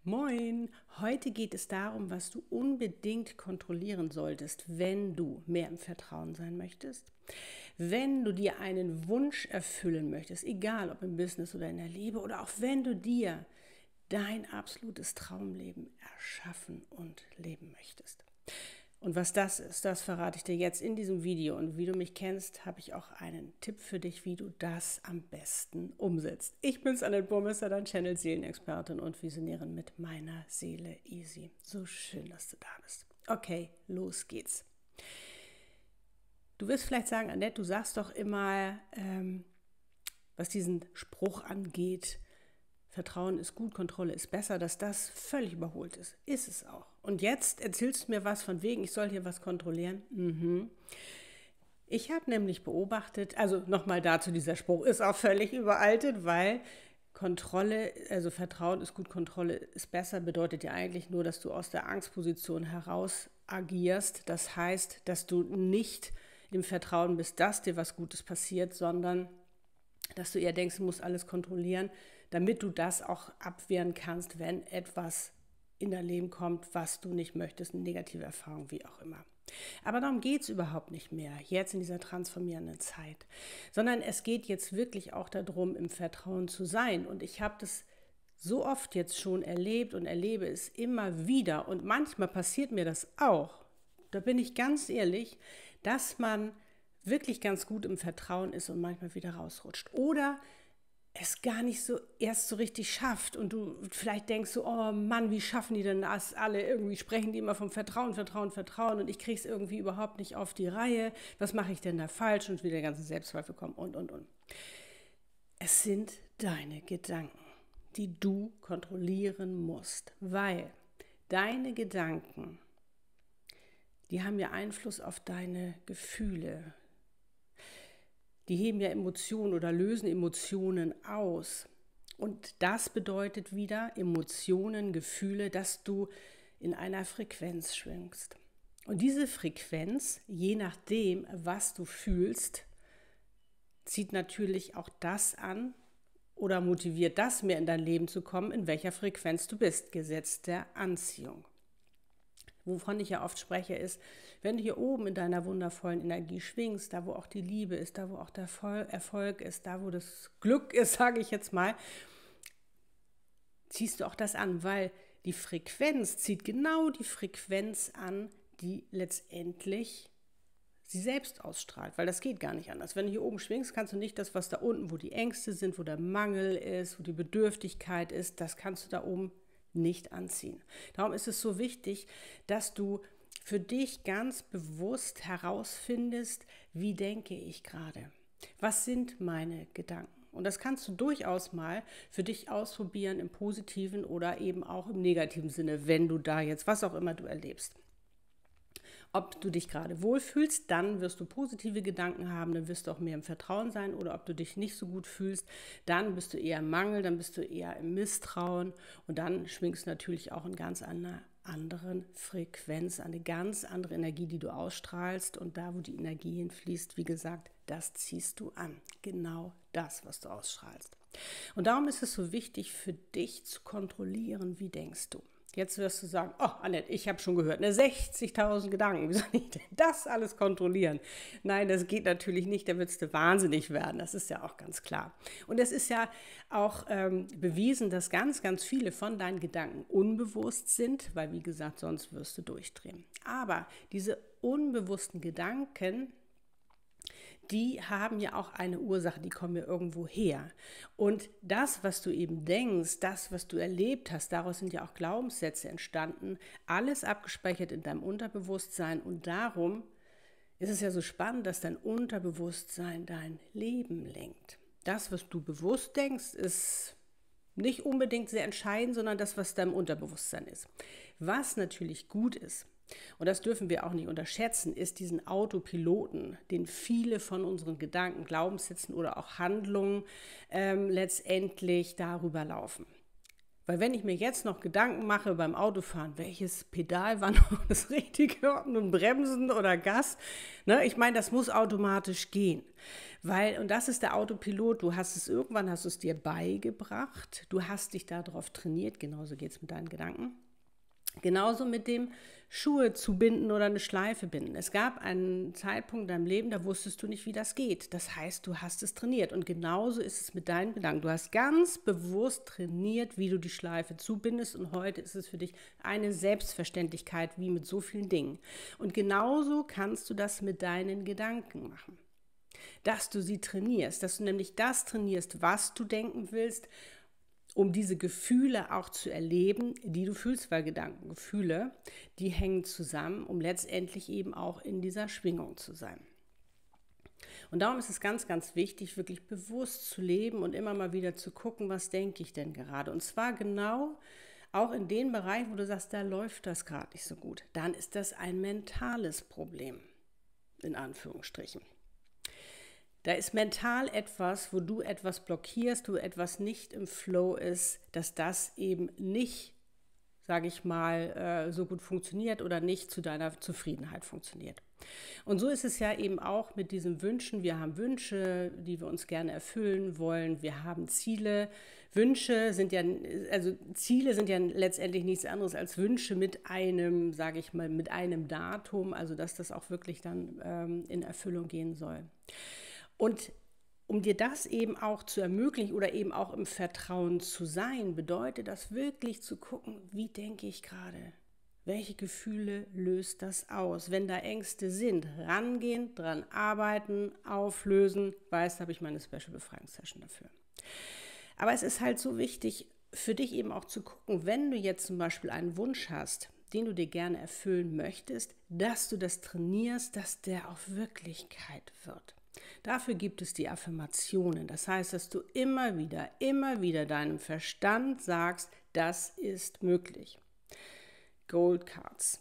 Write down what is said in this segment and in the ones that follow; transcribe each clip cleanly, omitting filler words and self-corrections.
Moin! Heute geht es darum, was du unbedingt kontrollieren solltest, wenn du mehr im Vertrauen sein möchtest. Wenn du dir einen Wunsch erfüllen möchtest, egal ob im Business oder in der Liebe, oder auch wenn du dir dein absolutes Traumleben erschaffen und leben möchtest. Und was das ist, das verrate ich dir jetzt in diesem Video. Und wie du mich kennst, habe ich auch einen Tipp für dich, wie du das am besten umsetzt. Ich bin's, Annette Burmester, dein Channel-Seelenexpertin und Visionärin mit meiner Seele Easy. So schön, dass du da bist. Okay, los geht's. Du wirst vielleicht sagen, Annette, du sagst doch immer, was diesen Spruch angeht, Vertrauen ist gut, Kontrolle ist besser, dass das völlig überholt ist. Ist es auch. Und jetzt erzählst du mir was von wegen, ich soll hier was kontrollieren. Ich habe nämlich beobachtet, also nochmal dazu, dieser Spruch ist auch völlig überaltet, weil Kontrolle, also Vertrauen ist gut, Kontrolle ist besser, bedeutet ja eigentlich nur, dass du aus der Angstposition heraus agierst. Das heißt, dass du nicht im Vertrauen bist, dass dir was Gutes passiert, sondern dass du eher denkst, du musst alles kontrollieren, damit du das auch abwehren kannst, wenn etwas in dein Leben kommt, was du nicht möchtest, eine negative Erfahrung, wie auch immer. Aber darum geht es überhaupt nicht mehr, jetzt in dieser transformierenden Zeit, sondern es geht jetzt wirklich auch darum, im Vertrauen zu sein. Und ich habe das so oft jetzt schon erlebt und erlebe es immer wieder. Und manchmal passiert mir das auch, da bin ich ganz ehrlich, dass man wirklich ganz gut im Vertrauen ist und manchmal wieder rausrutscht. Oder es gar nicht so erst so richtig schafft und du vielleicht denkst so, oh Mann, wie schaffen die denn das alle? Irgendwie sprechen die immer vom Vertrauen, Vertrauen, Vertrauen und ich kriege es irgendwie überhaupt nicht auf die Reihe. Was mache ich denn da falsch? Und wieder ganze Selbstzweifel kommen und. Es sind deine Gedanken, die du kontrollieren musst, weil deine Gedanken, die haben ja Einfluss auf deine Gefühle. Die heben ja Emotionen oder lösen Emotionen aus. Und das bedeutet wieder Emotionen, Gefühle, dass du in einer Frequenz schwingst. Und diese Frequenz, je nachdem, was du fühlst, zieht natürlich auch das an oder motiviert das mehr in dein Leben zu kommen, in welcher Frequenz du bist. Gesetz der Anziehung. Wovon ich ja oft spreche, ist, wenn du hier oben in deiner wundervollen Energie schwingst, da wo auch die Liebe ist, da wo auch der Erfolg ist, da wo das Glück ist, sage ich jetzt mal, ziehst du auch das an, weil die Frequenz zieht genau die Frequenz an, die letztendlich sie selbst ausstrahlt, weil das geht gar nicht anders. Wenn du hier oben schwingst, kannst du nicht das, was da unten, wo die Ängste sind, wo der Mangel ist, wo die Bedürftigkeit ist, das kannst du da oben nicht anziehen. Darum ist es so wichtig, dass du für dich ganz bewusst herausfindest, wie denke ich gerade? Was sind meine Gedanken? Und das kannst du durchaus mal für dich ausprobieren im positiven oder eben auch im negativen Sinne, wenn du da jetzt, was auch immer du erlebst. Ob du dich gerade wohlfühlst, dann wirst du positive Gedanken haben, dann wirst du auch mehr im Vertrauen sein. Oder ob du dich nicht so gut fühlst, dann bist du eher im Mangel, dann bist du eher im Misstrauen. Und dann schwingst du natürlich auch in ganz einer anderen Frequenz, eine ganz andere Energie, die du ausstrahlst. Und da, wo die Energie hinfließt, wie gesagt, das ziehst du an. Genau das, was du ausstrahlst. Und darum ist es so wichtig für dich zu kontrollieren, wie denkst du. Jetzt wirst du sagen, oh Annette, ich habe schon gehört, 60.000 Gedanken, wie soll ich denn das alles kontrollieren? Nein, das geht natürlich nicht, da würdest du wahnsinnig werden, das ist ja auch ganz klar. Und es ist ja auch bewiesen, dass ganz, ganz viele von deinen Gedanken unbewusst sind, weil wie gesagt, sonst wirst du durchdrehen. Aber diese unbewussten Gedanken, die haben ja auch eine Ursache, die kommen ja irgendwo her. Und das, was du eben denkst, das, was du erlebt hast, daraus sind ja auch Glaubenssätze entstanden, alles abgespeichert in deinem Unterbewusstsein. Und darum ist es ja so spannend, dass dein Unterbewusstsein dein Leben lenkt. Das, was du bewusst denkst, ist nicht unbedingt sehr entscheidend, sondern das, was deinem Unterbewusstsein ist. Was natürlich gut ist, und das dürfen wir auch nicht unterschätzen, ist diesen Autopiloten, den viele von unseren Gedanken, Glaubenssätzen oder auch Handlungen letztendlich darüber laufen. Weil wenn ich mir jetzt noch Gedanken mache beim Autofahren, welches Pedal war noch das Richtige, ob nun Bremsen oder Gas, ne? Ich meine, das muss automatisch gehen. Weil, und das ist der Autopilot, irgendwann hast du es dir beigebracht, du hast dich darauf trainiert, genauso geht es mit deinen Gedanken. Genauso mit dem Schuhe zu binden oder eine Schleife binden. Es gab einen Zeitpunkt in deinem Leben, da wusstest du nicht, wie das geht. Das heißt, du hast es trainiert. Und genauso ist es mit deinen Gedanken. Du hast ganz bewusst trainiert, wie du die Schleife zubindest. Und heute ist es für dich eine Selbstverständlichkeit, wie mit so vielen Dingen. Und genauso kannst du das mit deinen Gedanken machen. Dass du sie trainierst, dass du nämlich das trainierst, was du denken willst, um diese Gefühle auch zu erleben, die du fühlst, weil Gedanken, Gefühle, die hängen zusammen, um letztendlich eben auch in dieser Schwingung zu sein. Und darum ist es ganz, ganz wichtig, wirklich bewusst zu leben und immer mal wieder zu gucken, was denke ich denn gerade. Und zwar genau auch in den Bereich, wo du sagst, da läuft das gerade nicht so gut. Dann ist das ein mentales Problem, in Anführungsstrichen. Da ist mental etwas, wo du etwas blockierst, wo etwas nicht im Flow ist, dass das eben nicht, sage ich mal, so gut funktioniert oder nicht zu deiner Zufriedenheit funktioniert. Und so ist es ja eben auch mit diesen Wünschen. Wir haben Wünsche, die wir uns gerne erfüllen wollen. Wir haben Ziele. Ziele sind ja letztendlich nichts anderes als Wünsche mit einem, sage ich mal, mit einem Datum, also dass das auch wirklich dann in Erfüllung gehen soll. Und um dir das eben auch zu ermöglichen oder eben auch im Vertrauen zu sein, bedeutet das wirklich zu gucken, wie denke ich gerade? Welche Gefühle löst das aus? Wenn da Ängste sind, rangehen, dran arbeiten, auflösen. Weißt, habe ich meine Special-Befreiungssession dafür. Aber es ist halt so wichtig, für dich eben auch zu gucken, wenn du jetzt zum Beispiel einen Wunsch hast, den du dir gerne erfüllen möchtest, dass du das trainierst, dass der auch Wirklichkeit wird. Dafür gibt es die Affirmationen. Das heißt, dass du immer wieder deinem Verstand sagst, das ist möglich. Gold Cards.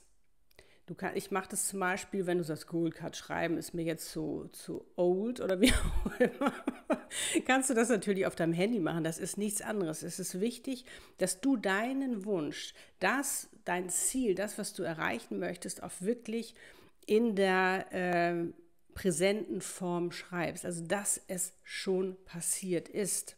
Ich mache das zum Beispiel, wenn du sagst, Gold Card schreiben ist mir jetzt zu old oder wie auch immer, kannst du das natürlich auf deinem Handy machen. Das ist nichts anderes. Es ist wichtig, dass du deinen Wunsch, dein Ziel, das, was du erreichen möchtest, auch wirklich in der präsenten Form schreibst, also dass es schon passiert ist,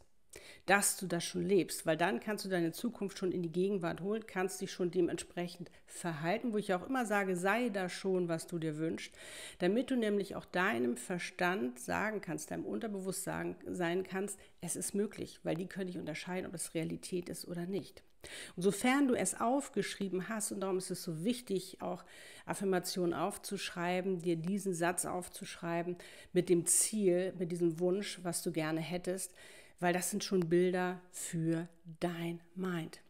dass du das schon lebst, weil dann kannst du deine Zukunft schon in die Gegenwart holen, kannst dich schon dementsprechend verhalten, wo ich auch immer sage, sei da schon, was du dir wünschst, damit du nämlich auch deinem Verstand sagen kannst, deinem Unterbewusstsein sein kannst, es ist möglich, weil die können nicht unterscheiden, ob es Realität ist oder nicht. Und sofern du es aufgeschrieben hast, und darum ist es so wichtig, auch Affirmationen aufzuschreiben, dir diesen Satz aufzuschreiben mit dem Ziel, mit diesem Wunsch, was du gerne hättest, weil das sind schon Bilder für dein Mind,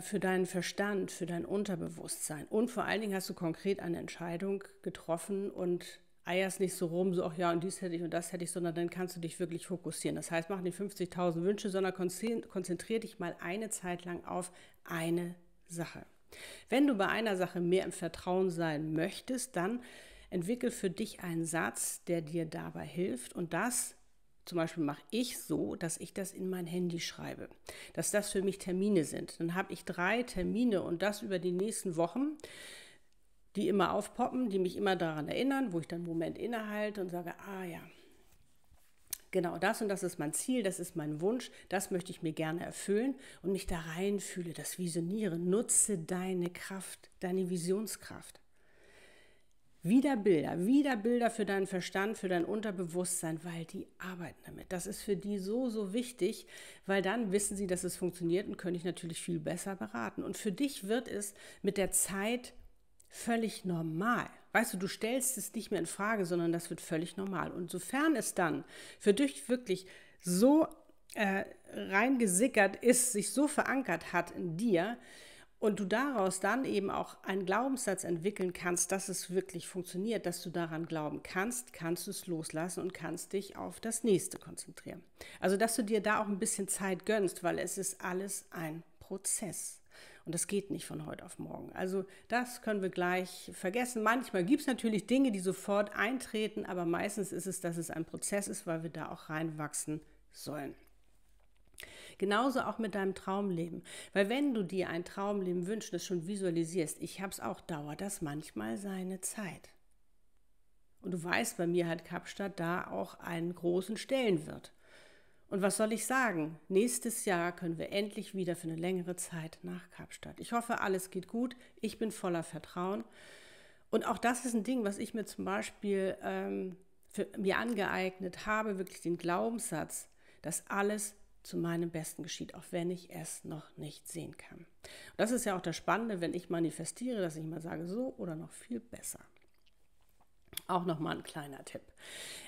für deinen Verstand, für dein Unterbewusstsein. Und vor allen Dingen hast du konkret eine Entscheidung getroffen und eierst nicht so rum, so, ach ja, und dies hätte ich und das hätte ich, sondern dann kannst du dich wirklich fokussieren. Das heißt, mach nicht 50.000 Wünsche, sondern konzentriere dich mal eine Zeit lang auf eine Sache. Wenn du bei einer Sache mehr im Vertrauen sein möchtest, dann entwickel für dich einen Satz, der dir dabei hilft. Und das zum Beispiel mache ich so, dass ich das in mein Handy schreibe, dass das für mich Termine sind. Dann habe ich 3 Termine und das über die nächsten Wochen, die immer aufpoppen, die mich immer daran erinnern, wo ich dann einen Moment innehalte und sage, ah ja, genau das und das ist mein Ziel, das ist mein Wunsch, das möchte ich mir gerne erfüllen und mich da reinfühle, das Visioniere. Nutze deine Kraft, deine Visionskraft. Wieder Bilder für deinen Verstand, für dein Unterbewusstsein, weil die arbeiten damit. Das ist für die so, so wichtig, weil dann wissen sie, dass es funktioniert und können dich natürlich viel besser beraten. Und für dich wird es mit der Zeit völlig normal. Weißt du, du stellst es nicht mehr in Frage, sondern das wird völlig normal. Und sofern es dann für dich wirklich so reingesickert ist, sich so verankert hat in dir und du daraus dann eben auch einen Glaubenssatz entwickeln kannst, dass es wirklich funktioniert, dass du daran glauben kannst, kannst du es loslassen und kannst dich auf das Nächste konzentrieren. Also, dass du dir da auch ein bisschen Zeit gönnst, weil es ist alles ein Prozess. Und das geht nicht von heute auf morgen. Also das können wir gleich vergessen. Manchmal gibt es natürlich Dinge, die sofort eintreten, aber meistens ist es, dass es ein Prozess ist, weil wir da auch reinwachsen sollen. Genauso auch mit deinem Traumleben. Weil wenn du dir ein Traumleben wünschst, das schon visualisierst, ich habe es auch, dauert das manchmal seine Zeit. Und du weißt, bei mir hat Kapstadt da auch einen großen Stellenwert. Und was soll ich sagen? Nächstes Jahr können wir endlich wieder für eine längere Zeit nach Kapstadt. Ich hoffe, alles geht gut. Ich bin voller Vertrauen. Und auch das ist ein Ding, was ich mir zum Beispiel für mir angeeignet habe, wirklich den Glaubenssatz, dass alles zu meinem Besten geschieht, auch wenn ich es noch nicht sehen kann. Und das ist ja auch das Spannende, wenn ich manifestiere, dass ich mal sage, so oder noch viel besser. Auch nochmal ein kleiner Tipp.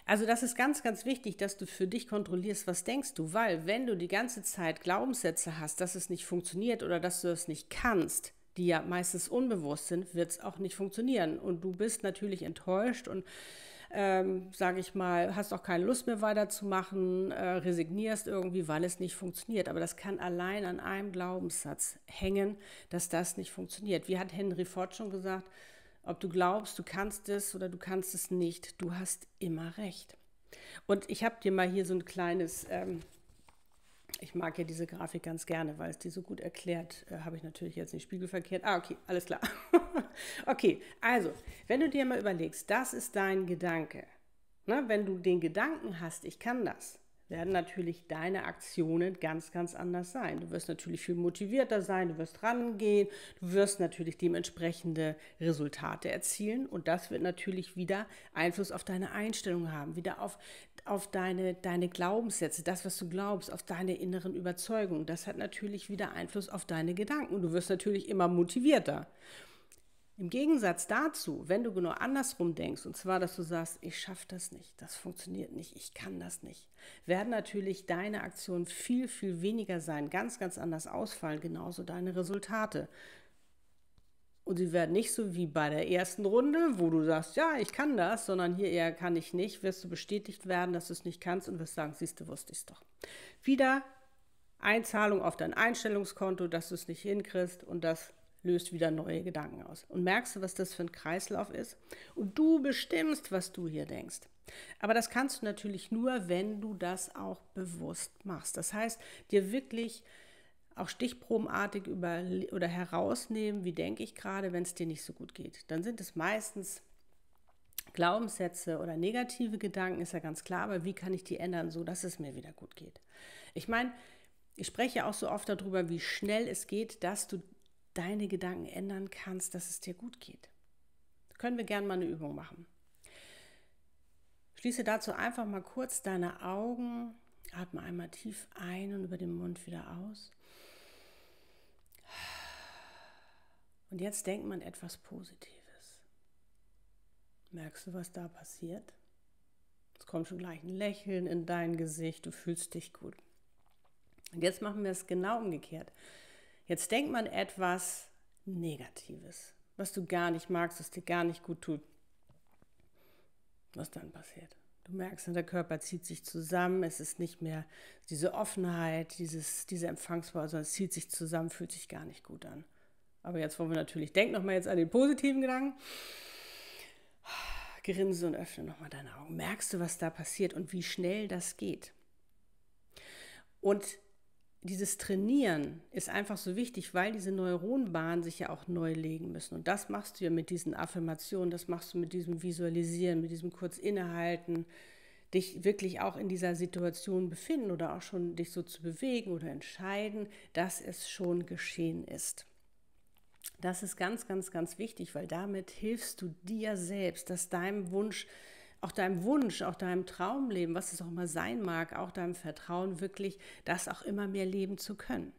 Also das ist ganz, ganz wichtig, dass du für dich kontrollierst, was denkst du, weil wenn du die ganze Zeit Glaubenssätze hast, dass es nicht funktioniert oder dass du es nicht kannst, die ja meistens unbewusst sind, wird es auch nicht funktionieren. Und du bist natürlich enttäuscht und sage ich mal, hast auch keine Lust mehr weiterzumachen, resignierst irgendwie, weil es nicht funktioniert. Aber das kann allein an einem Glaubenssatz hängen, dass das nicht funktioniert. Wie hat Henry Ford schon gesagt, ob du glaubst, du kannst es oder du kannst es nicht, du hast immer recht. Und ich habe dir mal hier so ein kleines, ich mag ja diese Grafik ganz gerne, weil es die so gut erklärt, habe ich natürlich jetzt nicht spiegelverkehrt. Okay, alles klar. Okay, also, wenn du dir mal überlegst, das ist dein Gedanke. Ne? Wenn du den Gedanken hast, ich kann das, werden natürlich deine Aktionen ganz, ganz anders sein. Du wirst natürlich viel motivierter sein, du wirst rangehen, du wirst natürlich dementsprechende Resultate erzielen und das wird natürlich wieder Einfluss auf deine Einstellung haben, wieder auf deine Glaubenssätze, das, was du glaubst, auf deine inneren Überzeugungen. Das hat natürlich wieder Einfluss auf deine Gedanken und du wirst natürlich immer motivierter. Im Gegensatz dazu, wenn du genau andersrum denkst, und zwar, dass du sagst, ich schaffe das nicht, das funktioniert nicht, ich kann das nicht, werden natürlich deine Aktionen viel, viel weniger sein, ganz, ganz anders ausfallen, genauso deine Resultate. Und sie werden nicht so wie bei der ersten Runde, wo du sagst, ja, ich kann das, sondern hier eher kann ich nicht, wirst du bestätigt werden, dass du es nicht kannst und wirst sagen, siehst du, wusste ich es doch. Wieder Einzahlung auf dein Einstellungskonto, dass du es nicht hinkriegst und das löst wieder neue Gedanken aus. Und merkst du, was das für ein Kreislauf ist? Und du bestimmst, was du hier denkst. Aber das kannst du natürlich nur, wenn du das auch bewusst machst. Das heißt, dir wirklich auch stichprobenartig oder herausnehmen, wie denke ich gerade, wenn es dir nicht so gut geht. Dann sind es meistens Glaubenssätze oder negative Gedanken, ist ja ganz klar, aber wie kann ich die ändern, so dass es mir wieder gut geht? Ich meine, ich spreche auch so oft darüber, wie schnell es geht, dass du deine Gedanken ändern kannst, dass es dir gut geht. Da können wir gerne mal eine Übung machen. Schließe dazu einfach mal kurz deine Augen, atme einmal tief ein und über den Mund wieder aus. Und jetzt denkt man etwas Positives. Merkst du, was da passiert? Es kommt schon gleich ein Lächeln in dein Gesicht, du fühlst dich gut. Und jetzt machen wir es genau umgekehrt. Jetzt denkt man etwas Negatives, was du gar nicht magst, was dir gar nicht gut tut. Was dann passiert? Du merkst, der Körper zieht sich zusammen, es ist nicht mehr diese Offenheit, diese Empfangsbar, sondern es zieht sich zusammen, fühlt sich gar nicht gut an. Aber jetzt wollen wir natürlich, denk nochmal jetzt an den positiven Gedanken. Grinse und öffne nochmal deine Augen. Merkst du, was da passiert und wie schnell das geht? Und dieses Trainieren ist einfach so wichtig, weil diese Neuronenbahnen sich ja auch neu legen müssen. Und das machst du ja mit diesen Affirmationen, das machst du mit diesem Visualisieren, mit diesem kurz Innehalten, dich wirklich auch in dieser Situation befinden oder auch schon dich so zu bewegen oder entscheiden, dass es schon geschehen ist. Das ist ganz, ganz, ganz wichtig, weil damit hilfst du dir selbst, dass deinem Wunsch, auch deinem Traumleben, was es auch immer sein mag, auch deinem Vertrauen wirklich, das auch immer mehr leben zu können.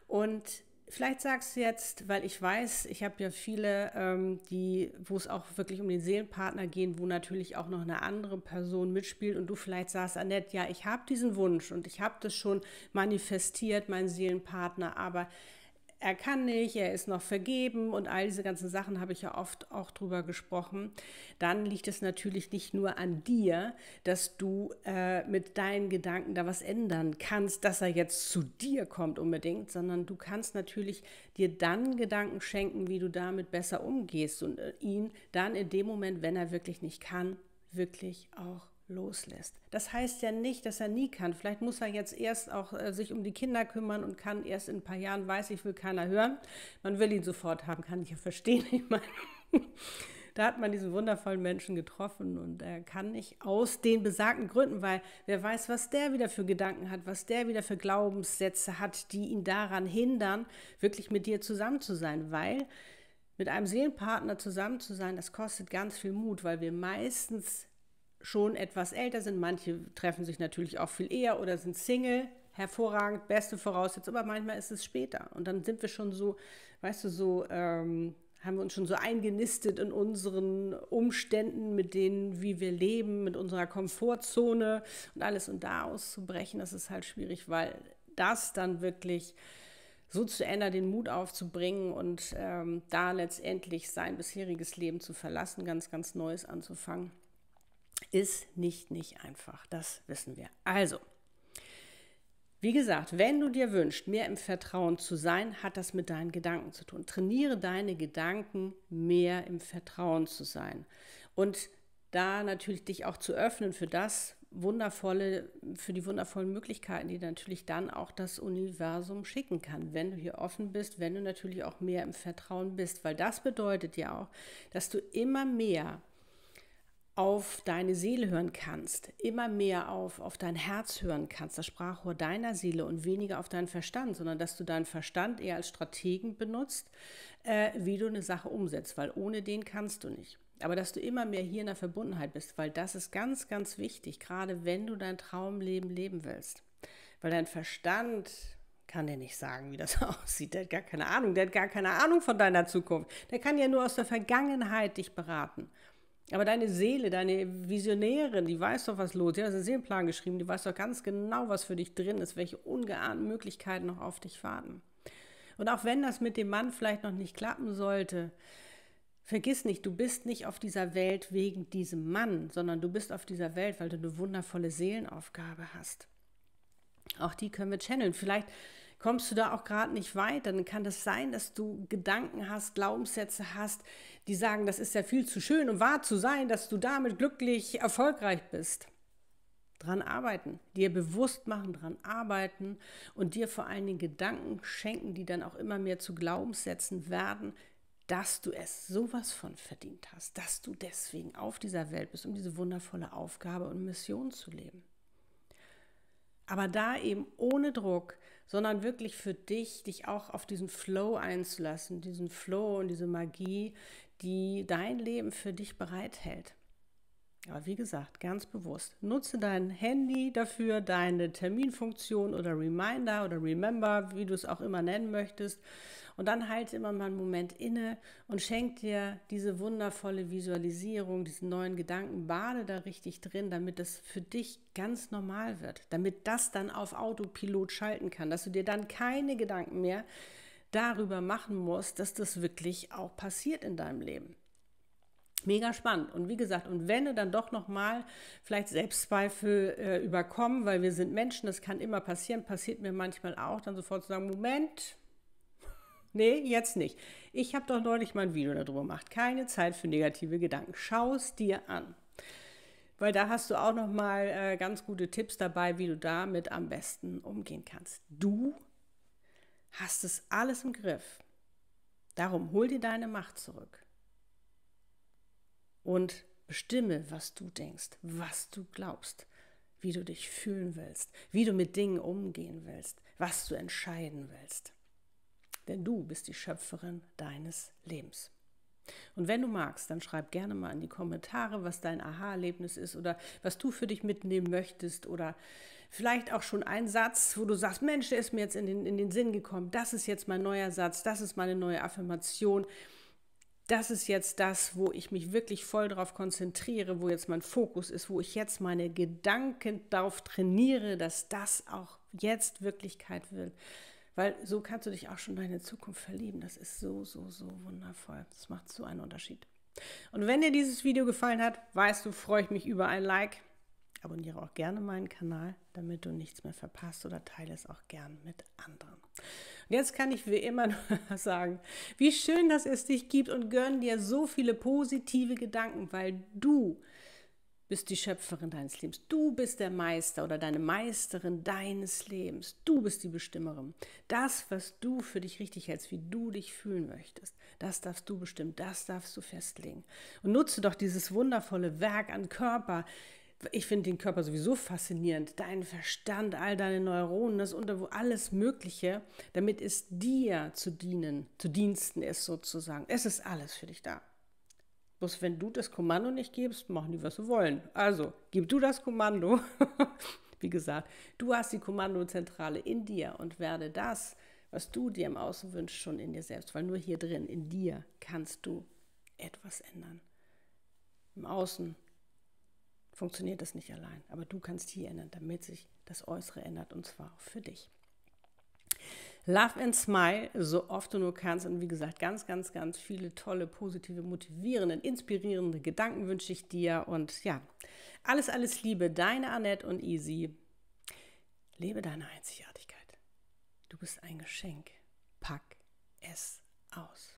Und vielleicht sagst du jetzt, weil ich weiß, ich habe ja viele, wo es auch wirklich um den Seelenpartner geht, wo natürlich auch noch eine andere Person mitspielt und du vielleicht sagst, Annette, ja, ich habe diesen Wunsch und ich habe das schon manifestiert, meinen Seelenpartner, aber er kann nicht, er ist noch vergeben und all diese ganzen Sachen habe ich ja oft auch drüber gesprochen. Dann liegt es natürlich nicht nur an dir, dass du mit deinen Gedanken da was ändern kannst, dass er jetzt zu dir kommt unbedingt, sondern du kannst natürlich dir dann Gedanken schenken, wie du damit besser umgehst und ihn dann in dem Moment, wenn er wirklich nicht kann, wirklich auch loslässt. Das heißt ja nicht, dass er nie kann. Vielleicht muss er jetzt erst auch sich um die Kinder kümmern und kann erst in ein paar Jahren, weiß ich, will keiner hören. Man will ihn sofort haben, kann ich ja verstehen. Ich meine, da hat man diesen wundervollen Menschen getroffen und er kann nicht aus den besagten Gründen, weil wer weiß, was der wieder für Gedanken hat, was der wieder für Glaubenssätze hat, die ihn daran hindern, wirklich mit dir zusammen zu sein, weil mit einem Seelenpartner zusammen zu sein, das kostet ganz viel Mut, weil wir meistens schon etwas älter sind. Manche treffen sich natürlich auch viel eher oder sind Single. Hervorragend, beste Voraussetzung, aber manchmal ist es später. Und dann sind wir schon so, weißt du, so haben wir uns schon so eingenistet in unseren Umständen, mit denen, wie wir leben, mit unserer Komfortzone und alles. Und da auszubrechen, das ist halt schwierig, weil das dann wirklich so zu ändern, den Mut aufzubringen und da letztendlich sein bisheriges Leben zu verlassen, ganz, ganz Neues anzufangen, ist nicht einfach. Das wissen wir. Also, wie gesagt, wenn du dir wünschst, mehr im Vertrauen zu sein, hat das mit deinen Gedanken zu tun. Trainiere deine Gedanken, mehr im Vertrauen zu sein. Und da natürlich dich auch zu öffnen für das Wundervolle, für die wundervollen Möglichkeiten, die natürlich dann auch das Universum schicken kann, wenn du hier offen bist, wenn du natürlich auch mehr im Vertrauen bist. Weil das bedeutet ja auch, dass du immer mehr auf deine Seele hören kannst, immer mehr auf dein Herz hören kannst, das Sprachrohr deiner Seele und weniger auf deinen Verstand, sondern dass du deinen Verstand eher als Strategen benutzt, wie du eine Sache umsetzt, weil ohne den kannst du nicht. Aber dass du immer mehr hier in der Verbundenheit bist, weil das ist ganz, ganz wichtig, gerade wenn du dein Traumleben leben willst. Weil dein Verstand kann dir nicht sagen, wie das aussieht, der hat gar keine Ahnung, der hat gar keine Ahnung von deiner Zukunft. Der kann ja nur aus der Vergangenheit dich beraten. Aber deine Seele, deine Visionärin, die weiß doch, was los ist. Die hat einen Seelenplan geschrieben, die weiß doch ganz genau, was für dich drin ist, welche ungeahnten Möglichkeiten noch auf dich warten. Und auch wenn das mit dem Mann vielleicht noch nicht klappen sollte, vergiss nicht, du bist nicht auf dieser Welt wegen diesem Mann, sondern du bist auf dieser Welt, weil du eine wundervolle Seelenaufgabe hast. Auch die können wir channeln. Vielleicht kommst du da auch gerade nicht weiter, dann kann das sein, dass du Gedanken hast, Glaubenssätze hast, die sagen, das ist ja viel zu schön, um wahr zu sein, dass du damit glücklich erfolgreich bist. Dran arbeiten, dir bewusst machen, dran arbeiten und dir vor allen Dingen Gedanken schenken, die dann auch immer mehr zu Glaubenssätzen werden, dass du es sowas von verdient hast, dass du deswegen auf dieser Welt bist, um diese wundervolle Aufgabe und Mission zu leben. Aber da eben ohne Druck, sondern wirklich für dich auch auf diesen Flow einzulassen, diesen Flow und diese Magie, die dein Leben für dich bereithält. Aber wie gesagt, ganz bewusst, nutze dein Handy dafür, deine Terminfunktion oder Reminder oder Remember, wie du es auch immer nennen möchtest. Und dann halte immer mal einen Moment inne und schenk dir diese wundervolle Visualisierung, diesen neuen Gedanken, bade da richtig drin, damit das für dich ganz normal wird, damit das dann auf Autopilot schalten kann, dass du dir dann keine Gedanken mehr darüber machen musst, dass das wirklich auch passiert in deinem Leben. Mega spannend. Und wie gesagt, und wenn du dann doch nochmal vielleicht Selbstzweifel überkommen, weil wir sind Menschen, das kann immer passieren, passiert mir manchmal auch, dann sofort zu sagen, Moment, nee, jetzt nicht. Ich habe doch neulich mal ein Video darüber gemacht. Keine Zeit für negative Gedanken. Schau es dir an. Weil da hast du auch nochmal ganz gute Tipps dabei, wie du damit am besten umgehen kannst. Du hast es alles im Griff. Darum hol dir deine Macht zurück. Und bestimme, was du denkst, was du glaubst, wie du dich fühlen willst, wie du mit Dingen umgehen willst, was du entscheiden willst. Denn du bist die Schöpferin deines Lebens. Und wenn du magst, dann schreib gerne mal in die Kommentare, was dein Aha-Erlebnis ist oder was du für dich mitnehmen möchtest oder vielleicht auch schon ein Satz, wo du sagst, Mensch, der ist mir jetzt in den Sinn gekommen, das ist jetzt mein neuer Satz, das ist meine neue Affirmation. Das ist jetzt das, wo ich mich wirklich voll darauf konzentriere, wo jetzt mein Fokus ist, wo ich jetzt meine Gedanken darauf trainiere, dass das auch jetzt Wirklichkeit wird. Weil so kannst du dich auch schon in deine Zukunft verlieben. Das ist so, so, so wundervoll. Das macht so einen Unterschied. Und wenn dir dieses Video gefallen hat, weißt du, freue ich mich über ein Like. Abonniere auch gerne meinen Kanal, damit du nichts mehr verpasst oder teile es auch gern mit anderen. Und jetzt kann ich wie immer nur sagen, wie schön, dass es dich gibt und gönn dir so viele positive Gedanken, weil du bist die Schöpferin deines Lebens. Du bist der Meister oder deine Meisterin deines Lebens. Du bist die Bestimmerin. Das, was du für dich richtig hältst, wie du dich fühlen möchtest, das darfst du bestimmen, das darfst du festlegen. Und nutze doch dieses wundervolle Werk an Körper. Ich finde den Körper sowieso faszinierend. Dein Verstand, all deine Neuronen, das Unterwo, alles Mögliche, damit es dir zu Diensten ist sozusagen. Es ist alles für dich da. Bloß wenn du das Kommando nicht gibst, machen die, was sie wollen. Also, gib du das Kommando. Wie gesagt, du hast die Kommandozentrale in dir und werde das, was du dir im Außen wünschst, schon in dir selbst. Weil nur hier drin, in dir, kannst du etwas ändern. Im Außen funktioniert das nicht allein. Aber du kannst hier ändern, damit sich das Äußere ändert, und zwar auch für dich. Love and smile, so oft du nur kannst. Und wie gesagt, ganz, ganz, ganz viele tolle, positive, motivierende, inspirierende Gedanken wünsche ich dir. Und ja, alles, alles Liebe, deine Annette und Easy. Lebe deine Einzigartigkeit. Du bist ein Geschenk. Pack es aus.